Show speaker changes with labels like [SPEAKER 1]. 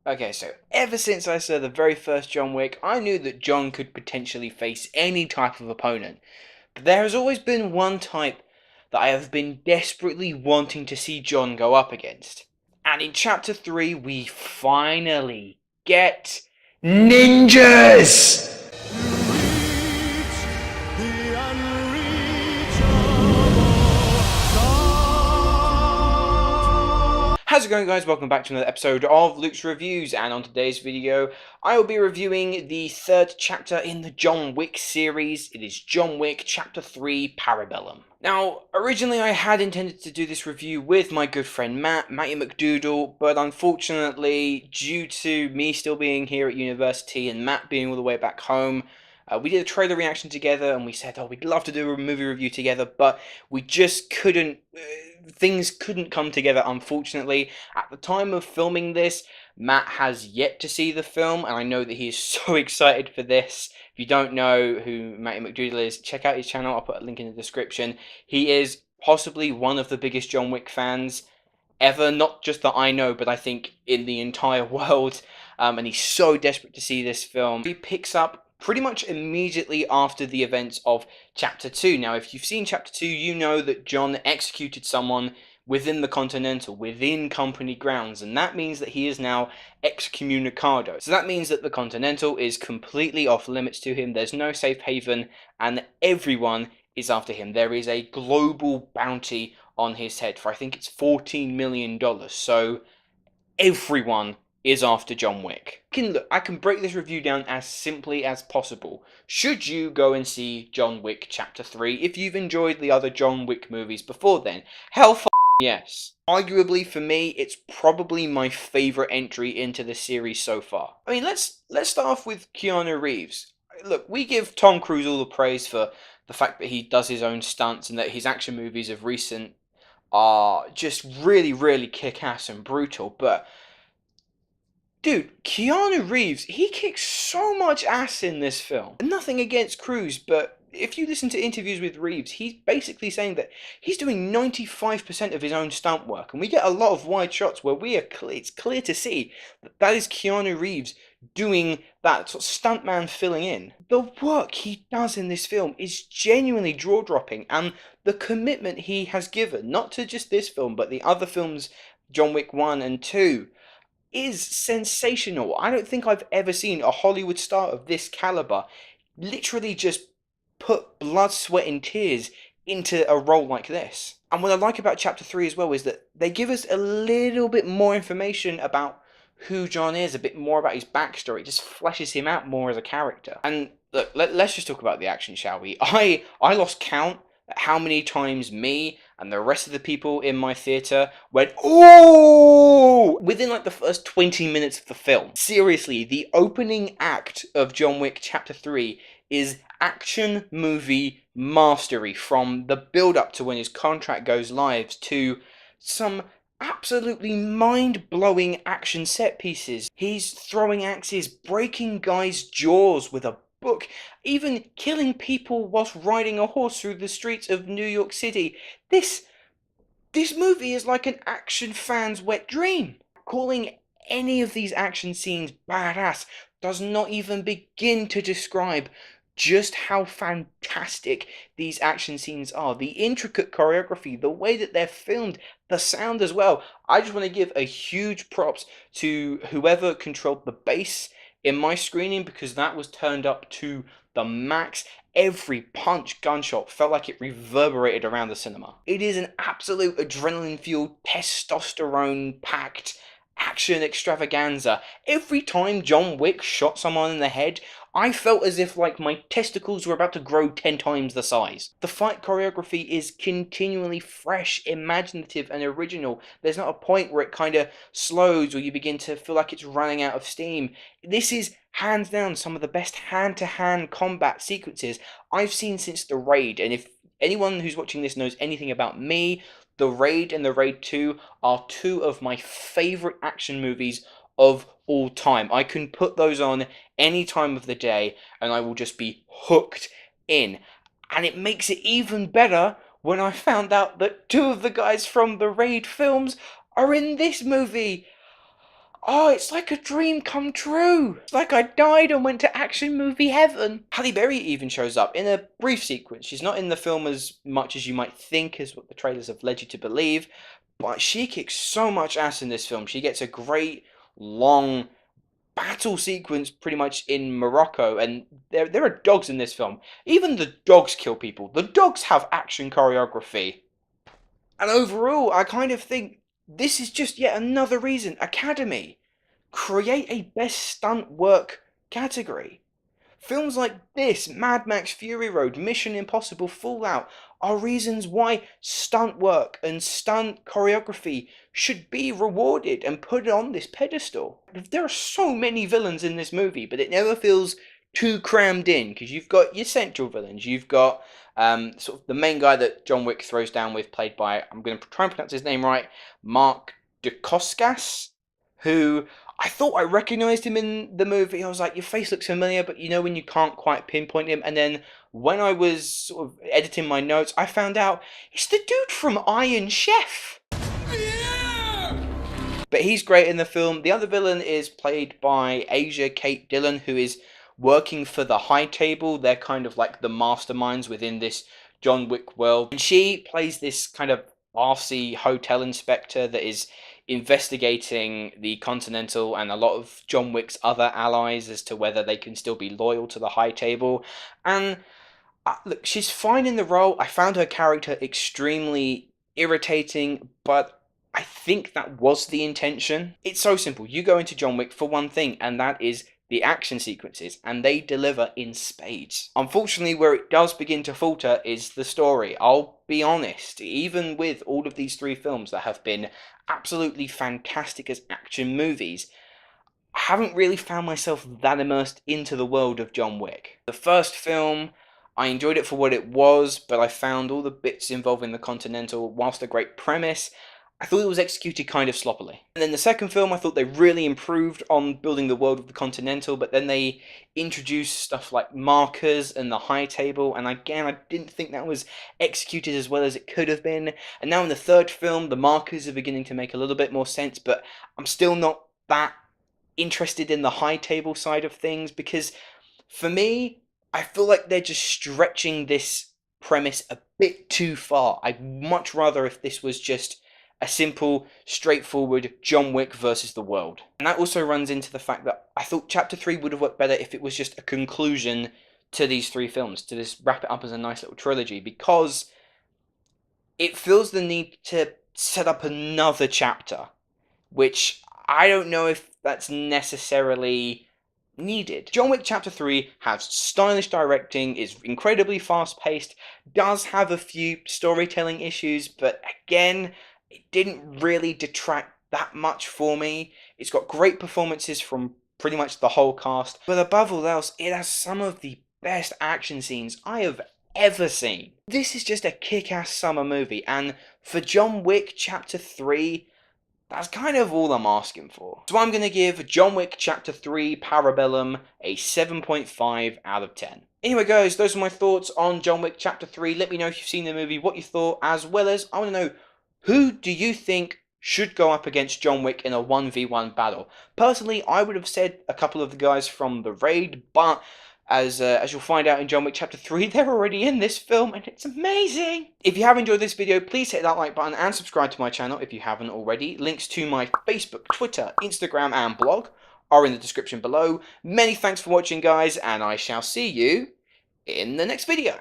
[SPEAKER 1] Okay, so ever since I saw the very first John Wick, I knew that John could potentially face any type of opponent. But there has always been one type that I have been desperately wanting to see John go up against. And in Chapter 3, we finally get ninjas! How's it going, guys? Welcome back to another episode of Luke's Reviews, and on today's video I will be reviewing the third chapter in the John Wick series. It is John Wick Chapter 3 Parabellum. Now, originally I had intended to do this review with my good friend Matty McDoodle, but unfortunately, due to me still being here at university and Matt being all the way back home, we did a trailer reaction together, and we said, oh, we'd love to do a movie review together, but we just couldn't, things couldn't come together, unfortunately. At the time of filming this, Matt has yet to see the film, and I know that he is so excited for this. If you don't know who Matty McDoodle is, check out his channel. I'll put a link in the description. He is possibly one of the biggest John Wick fans ever, not just that I know, but I think in the entire world, and he's so desperate to see this film. He picks up pretty much immediately after the events of Chapter 2. Now, if you've seen Chapter 2, you know that John executed someone within the Continental, within company grounds, and that means that he is now excommunicado. So that means that the Continental is completely off limits to him. There's no safe haven, and everyone is after him. There is a global bounty on his head for, I think it's $14 million. So everyone is after John Wick. I can break this review down as simply as possible. Should you go and see John Wick Chapter 3 if you've enjoyed the other John Wick movies before then? Hell yes. Arguably, for me, it's probably my favourite entry into the series so far. I mean, let's start off with Keanu Reeves. Look, we give Tom Cruise all the praise for the fact that he does his own stunts and that his action movies of recent are just really, really kick-ass and brutal, but dude, Keanu Reeves, he kicks so much ass in this film. Nothing against Cruise, but if you listen to interviews with Reeves, he's basically saying that he's doing 95% of his own stunt work, and we get a lot of wide shots where it's clear to see that is Keanu Reeves doing that sort of stuntman filling in. The work he does in this film is genuinely jaw-dropping, and the commitment he has given, not to just this film, but the other films, John Wick 1 and 2, is sensational. I don't think I've ever seen a Hollywood star of this caliber literally just put blood, sweat and tears into a role like this. And what I like about Chapter 3 as well is that they give us a little bit more information about who John is, a bit more about his backstory. It just fleshes him out more as a character. And look, let's just talk about the action, shall we? I lost count at how many times me and the rest of the people in my theatre went, "Ooh!" within like the first 20 minutes of the film. Seriously, the opening act of John Wick Chapter 3 is action movie mastery, from the build-up to when his contract goes live to some absolutely mind-blowing action set pieces. He's throwing axes, breaking guys' jaws with a book, even killing people whilst riding a horse through the streets of New York City. This movie is like an action fan's wet dream. Calling any of these action scenes badass does not even begin to describe just how fantastic these action scenes are. The intricate choreography, the way that they're filmed, the sound as well. I just want to give a huge props to whoever controlled the bass in my screening, because that was turned up to the max. Every punch, gunshot felt like it reverberated around the cinema. It is an absolute adrenaline-fueled, testosterone-packed action extravaganza. Every time John Wick shot someone in the head, I felt as if like my testicles were about to grow 10 times the size. The fight choreography is continually fresh, imaginative and original. There's not a point where it kind of slows or you begin to feel like it's running out of steam. This is hands down some of the best hand-to-hand combat sequences I've seen since The Raid, and if anyone who's watching this knows anything about me, The Raid and The Raid 2 are two of my favourite action movies of all time. I can put those on any time of the day and I will just be hooked in. And it makes it even better when I found out that two of the guys from the Raid films are in this movie. Oh, it's like a dream come true. It's like I died and went to action movie heaven. Halle Berry even shows up in a brief sequence. She's not in the film as much as you might think, as what the trailers have led you to believe, but she kicks so much ass in this film. She gets a great, long battle sequence pretty much in Morocco, and there are dogs in this film. Even the dogs kill people. The dogs have action choreography. And overall, I kind of think this is just yet another reason. Academy, create a best stunt work category. Films like this, Mad Max Fury Road, Mission Impossible Fallout, are reasons why stunt work and stunt choreography should be rewarded and put on this pedestal. There are so many villains in this movie, but it never feels too crammed in, because you've got your central villains. You've got sort of the main guy that John Wick throws down with, played by, I'm going to try and pronounce his name right, Mark Dacascos, who I thought I recognised him in the movie. I was like, your face looks familiar, but you know when you can't quite pinpoint him. And then when I was sort of editing my notes, I found out it's the dude from Iron Chef. Yeah! But he's great in the film. The other villain is played by Asia Kate Dillon, who is working for the High Table. They're kind of like the masterminds within this John Wick world. And she plays this kind of RC hotel inspector that is investigating the Continental and a lot of John Wick's other allies as to whether they can still be loyal to the High Table. And look, she's fine in the role. I found her character extremely irritating, but I think that was the intention. It's so simple. You go into John Wick for one thing, and that is the action sequences, and they deliver in spades. Unfortunately, where it does begin to falter is the story. I'll be honest, even with all of these three films that have been absolutely fantastic as action movies, I haven't really found myself that immersed into the world of John Wick. The first film, I enjoyed it for what it was, but I found all the bits involving the Continental, whilst a great premise, I thought it was executed kind of sloppily. And then the second film, I thought they really improved on building the world of the Continental, but then they introduced stuff like markers and the High Table, and again, I didn't think that was executed as well as it could have been. And now in the third film, the markers are beginning to make a little bit more sense, but I'm still not that interested in the High Table side of things, because for me, I feel like they're just stretching this premise a bit too far. I'd much rather if this was just a simple, straightforward John Wick versus the world. And that also runs into the fact that I thought Chapter 3 would have worked better if it was just a conclusion to these three films, to just wrap it up as a nice little trilogy, because it feels the need to set up another chapter, which I don't know if that's necessarily needed. John Wick Chapter 3 has stylish directing, is incredibly fast-paced, does have a few storytelling issues, but again, it didn't really detract that much for me. It's got great performances from pretty much the whole cast, but above all else, it has some of the best action scenes I have ever seen. This is just a kick-ass summer movie, and for John Wick Chapter 3, that's kind of all I'm asking for. So I'm going to give John Wick Chapter 3 Parabellum a 7.5 out of 10. Anyway guys, those are my thoughts on John Wick Chapter 3. Let me know if you've seen the movie, what you thought, as well as I want to know, who do you think should go up against John Wick in a 1v1 battle? Personally, I would have said a couple of the guys from the Raid, but as you'll find out in John Wick Chapter 3, they're already in this film, and it's amazing! If you have enjoyed this video, please hit that like button and subscribe to my channel if you haven't already. Links to my Facebook, Twitter, Instagram, and blog are in the description below. Many thanks for watching, guys, and I shall see you in the next video.